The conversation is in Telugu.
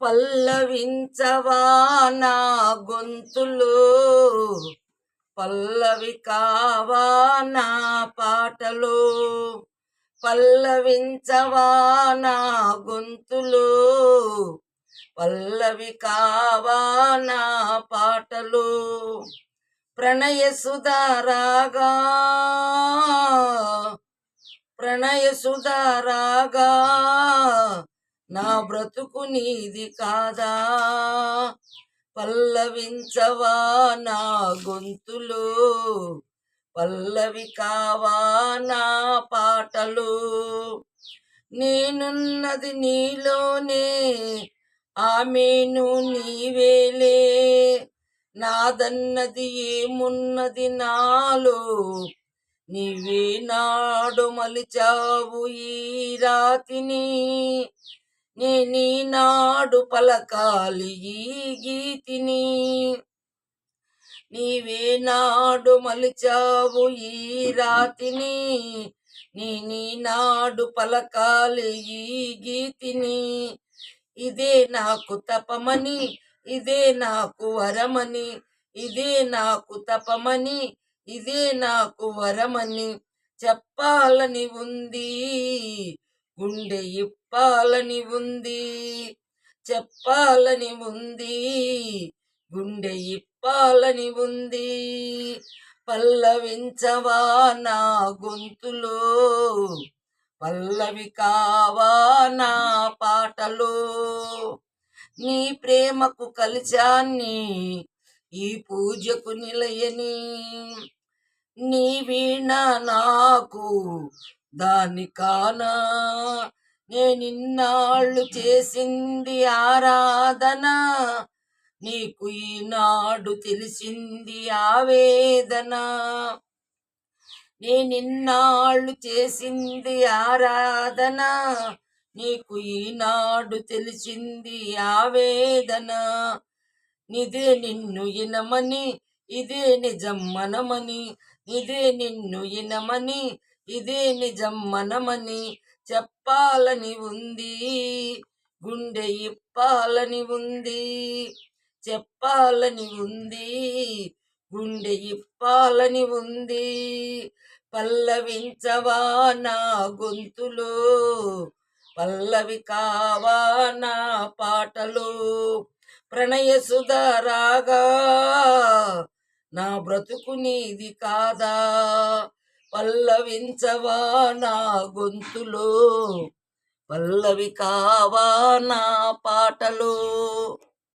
పల్లవించవా నా గొంతులో, పల్లవి కావా నా పాటలో. పల్లవించవా నా గొంతులో, పల్లవి కావా నా పాటలో. ప్రణయ సుధారాగా, ప్రణయ సుధారాగా, నా బ్రతుకు నీది కాదా. పల్లవించవా నా గొంతులో, పల్లవి కావా నా పాటలు. నేనున్నది నీలోనే, ఆమెను నీవేలే. నాదన్నది ఏమున్నది నాలో, నీవే నాడు మలిచావు ఈ రాతిని. నేనీనాడు పలకాలి ఈ గీతిని. నీవే నాడు మలిచావు ఈ రాతిని. నేనీనాడు పలకాలి ఈ గీతిని. ఇదే నాకు తపమని, ఇదే నాకు వరమని, ఇదే నాకు తపమని, ఇదే నాకు వరమని చెప్పాలని ఉంది. గుండె ఇప్పాలని ఉంది, చెప్పాలని ఉంది, గుండె ఇప్పాలని ఉంది. పల్లవించవా నా గొంతులో, పల్లవి కావా నా పాటలో. నీ ప్రేమకు కలిశాన్ని, ఈ పూజకు నిలయని. నీ వీణ నాకు దాని కానా. నేనిన్నాళ్ళు చేసింది ఆరాధన, నీకు ఈనాడు తెలిసింది ఆవేదన. నేనిన్నాళ్ళు చేసింది ఆరాధన, నీకు ఈనాడు తెలిసింది ఆవేదన. నిదే నిన్ను ఇనమని, ఇదే నిజం మనమని. ఇదే నిన్ను ఇనమని, ఇదే నిజం మనమని చెప్పాలని ఉంది. గుండె ఇప్పాలని ఉంది, చెప్పాలని ఉంది, గుండె ఇప్పాలని ఉంది. పల్లవించవా నా గొంతులో, పల్లవి కావా నా పాటలు. ప్రణయ సుధారాగా, నా బ్రతుకు నీది కాదా. పల్లవించవా నా గొంతులో, పల్లవి కావా నా పాటలు.